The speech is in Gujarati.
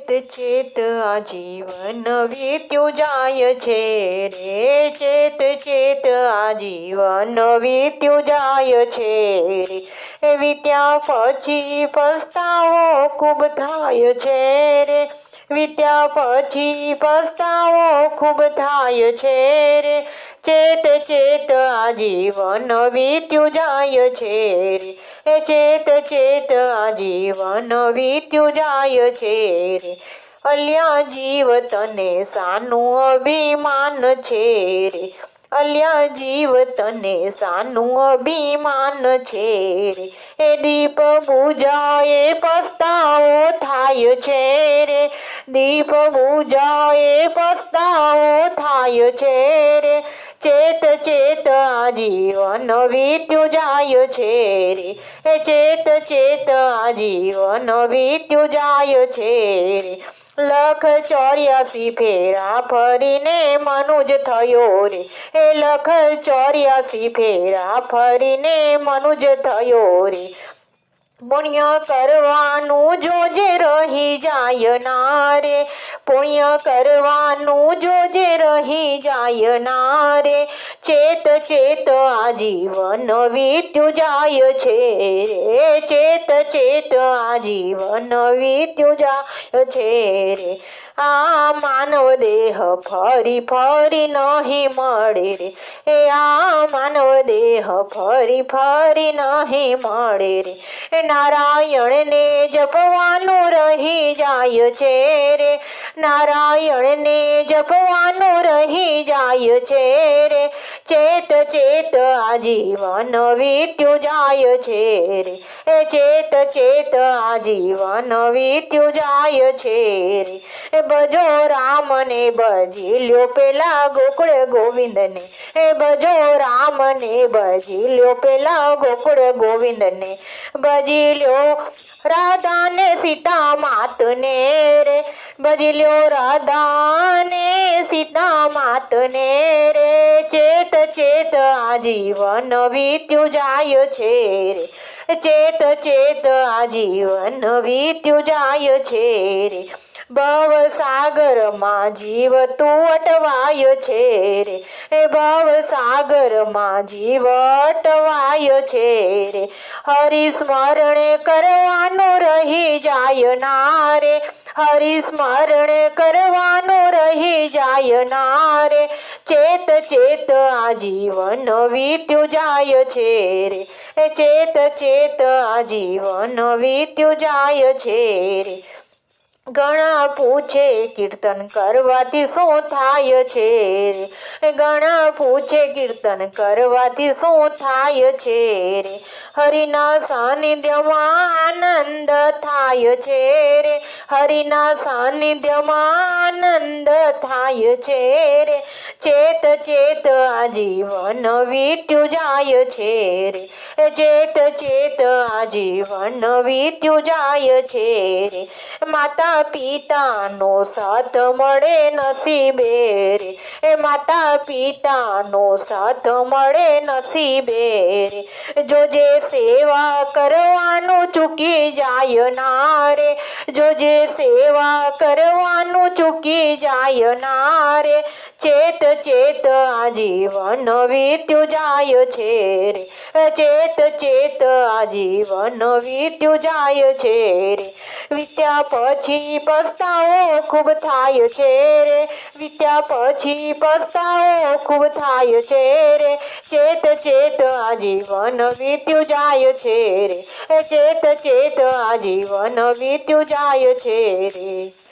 ચેત ચેત આજીવન વીત્યું જાય છે રે, ચેત ચેત આજીવન વીત્યું જાય છે રે, વીત્યા પછી પસ્તાવો ખૂબ થાય છે રે, વીત્યા પછી પસ્તાવો ખૂબ થાય છે રે, ચેત ચેત આજીવન વીત્યું જાય છે રે, ચેત ચેત આજીવન વીત્યું જાય છે રે, અલ્યા જીવ તને શાનું અભિમાન છે રે, અલ્યા જીવ તને શાનું અભિમાન છે રે, એ દીપ બુજાએ પસ્તાવો થાય છે રે, દીપ બુજાએ પસ્તાવો થાય છે રે, ચેત ચેત આજીવન વીત્યું જાય છે રે, ચેત ચેત આજીવન વીત્યું જાય છે રે, લખ 84 ફેરા ફરીને મનુજ થયો રે, લખ 84 ફેરા ફરીને મનુજ થયો રે, પુણ્ય કરવાનું જોજે રહી જાય ના રે, પુણ્ય કરવાનું જોજે રહી જાય ના રે, ચેત ચેત આજીવન વીત્યું જાય છે રે, ચેત ચેત આજીવન વીત્યું જાય છે રે, આ માનવ દેહ ફરી ફરી નહીં મળે રે, આ માનવ દેહ ફરી ફરી નહીં મળે રે, નારાયણને જપવાનું રહી જાય છે રે, નારાયણને જપવાનું રહી જાય છે રે, ચેત ચેત આજીવન વીત્યું જાય છે રે, ચેત ચેત આજીવન વીત્યું જાય છે રે, ભજો રામને ભજી લ્યો પેલા ગોકુળ ગોવિંદને, ભજો રામને ભજી લ્યો પેલા ગોકુળ ગોવિંદને, ભજી લ્યો રાધાને સીતા માતને રે, ભજી લ્યો રાધાને સીતા માતને રે, ચેત ચેત આજીવન વીત્યું જાય છે રે, ચેત ચેત આજીવન વીત્યું જાય છે રે, ભવસાગરમાં જીવ તું અટવાય છે રે, ભવસાગરમાં જીવ અટવાય છે રે, હરિસ્મરણ કરવાનું રહી જાય ના રે, હરિસ્મરણ કરવાનું રહી જાય ના રે, ચેત ચેત આજીવન વીત્યું જાય છે રે, ચેત ચેત આજીવન વીત્યું જાય છે રે, ઘણા પૂછે કીર્તન કરવાથી શું થાય છે રે, ઘણા પૂછે કીર્તન કરવાથી શું થાય છે રે, હરિના સાનિધ્યમાં આનંદ થાય છે રે, હરિના સાનિધ્યમાં આનંદ થાય છે રે, ચેત ચેત આજીવન વીત્યું જાય છે રે, ચેત ચેત આજીવન વીત્યું જાય છે રે, માતા પિતાનો સાથ મળે નસીબે રે, માતા પિતાનો સાથ મળે નસીબે રે, જોજે સેવા કરવાનું ચૂકી જાય ના રે, જોજે સેવા કરવાનું ચૂકી જાય ના રે, ચેત ચેત આજીવન વીત્યું જાય છે રે, ચેત ચેત આજીવન વીત્યું જાય છે રે, વીત્યા પછી પસ્તાવો ખૂબ થાય છે રે, વીત્યા પછી પસ્તાવો ખૂબ થાય છે રે, ચેત ચેત આજીવન વીત્યું જાય છે રે, ચેત ચેત આજીવન વીત્યું જાય છે રે.